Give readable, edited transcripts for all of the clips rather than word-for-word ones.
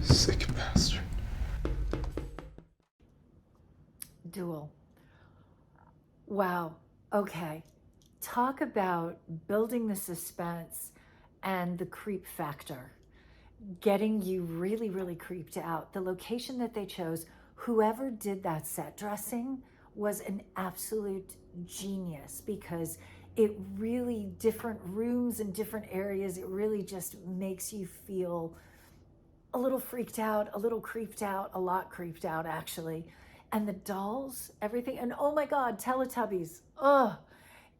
Sick bastard. Duel. Wow. Okay. Talk about building the suspense and the creep factor, getting you really, really creeped out. The location that they chose, whoever did that set dressing was an absolute genius because it really, different rooms and different areas, it really just makes you feel a little freaked out, a little creeped out, a lot creeped out actually. And the dolls, everything, and oh my God, Teletubbies. Ugh,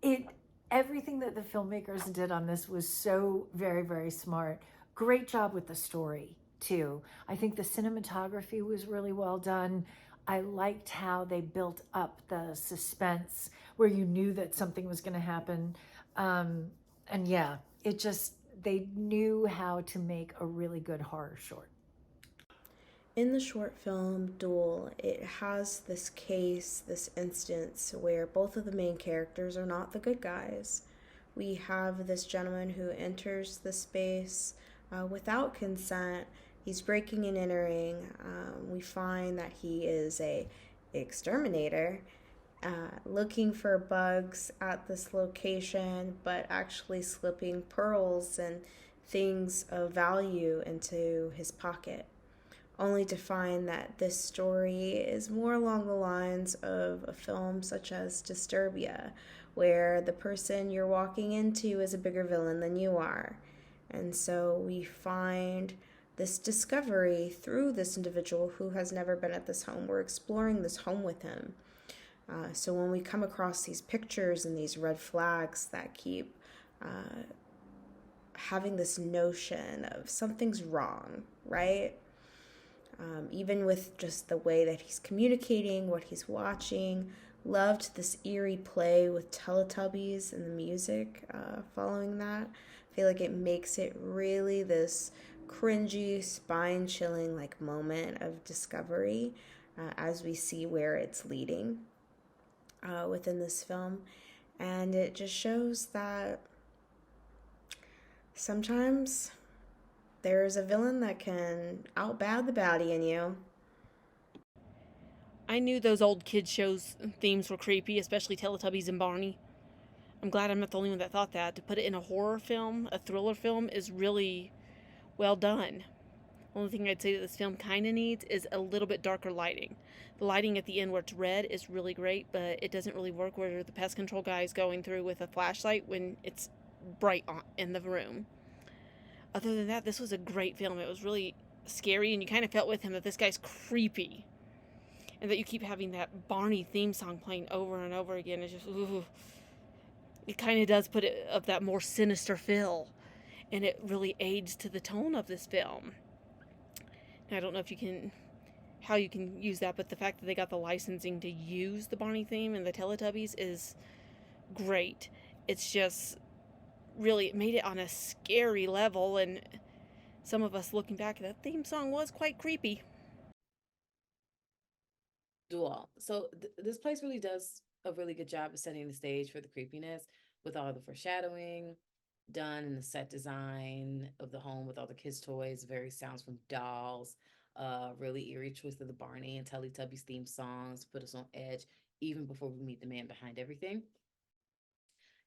it everything that the filmmakers did on this was so very, very smart. Great job with the story too. I think the cinematography was really well done. I liked how they built up the suspense where you knew that something was going to happen. Um, and yeah, it just, they knew how to make a really good horror short. In the short film Duel, it has this case, this instance where both of the main characters are not the good guys. We have this gentleman who enters the space without consent. He's breaking and entering. We find that he is a exterminator, looking for bugs at this location, but actually slipping pearls and things of value into his pocket, only to find that this story is more along the lines of a film such as Disturbia, where the person you're walking into is a bigger villain than you are. And so we find this discovery through this individual who has never been at this home. We're exploring this home with him. So when we come across these pictures and these red flags that keep having this notion of something's wrong, right? Even with just the way that he's communicating, what he's watching. Loved this eerie play with Teletubbies and the music following that. I feel like it makes it really this cringy, spine-chilling like moment of discovery as we see where it's leading within this film. And it just shows that sometimes there's a villain that can outbad the baddie in you. I knew those old kids shows themes were creepy, especially Teletubbies and Barney. I'm glad I'm not the only one that thought that. To put it in a horror film, a thriller film, is really well done. Only thing I'd say that this film kind of needs is a little bit darker lighting. The lighting at the end where it's red is really great, but it doesn't really work where the pest control guy is going through with a flashlight when it's bright in the room. Other than that, this was a great film. It was really scary, and you kind of felt with him that this guy's creepy. And that you keep having that Barney theme song playing over and over again. It's just, ooh. It kind of does put it of that more sinister feel. And it really aids to the tone of this film. Now, I don't know if you can, how you can use that, but the fact that they got the licensing to use the Barney theme and the Teletubbies is great. It's just really, it made it on a scary level, and some of us looking back, that theme song was quite creepy. Dual. So this place really does a really good job of setting the stage for the creepiness with all the foreshadowing done in the set design of the home with all the kids' toys, various sounds from dolls, really eerie twist of the Barney and Teletubbies theme songs to put us on edge even before we meet the man behind everything.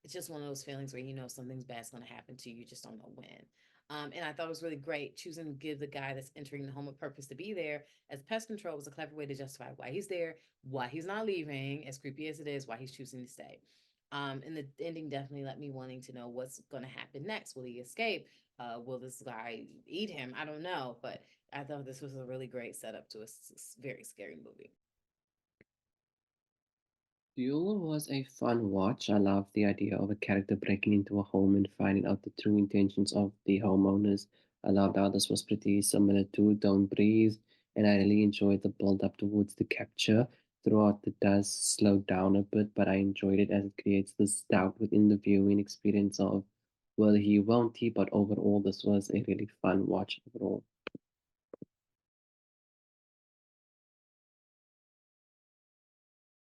It's just one of those feelings where you know something's bad's going to happen to you, you just don't know when. And I thought it was really great choosing to give the guy that's entering the home a purpose to be there as pest control was a clever way to justify why he's there, why he's not leaving, as creepy as it is, why he's choosing to stay. And the ending definitely let me wanting to know what's going to happen next. Will he escape? Will this guy eat him? I don't know, but I thought this was a really great setup to a very scary movie. Duel was a fun watch. I loved the idea of a character breaking into a home and finding out the true intentions of the homeowners. I loved how this was pretty similar to Don't Breathe, and I really enjoyed the build up towards the capture. Throughout, it does slow down a bit, but I enjoyed it as it creates this doubt within the viewing experience of will he, won't he, but overall, this was a really fun watch overall.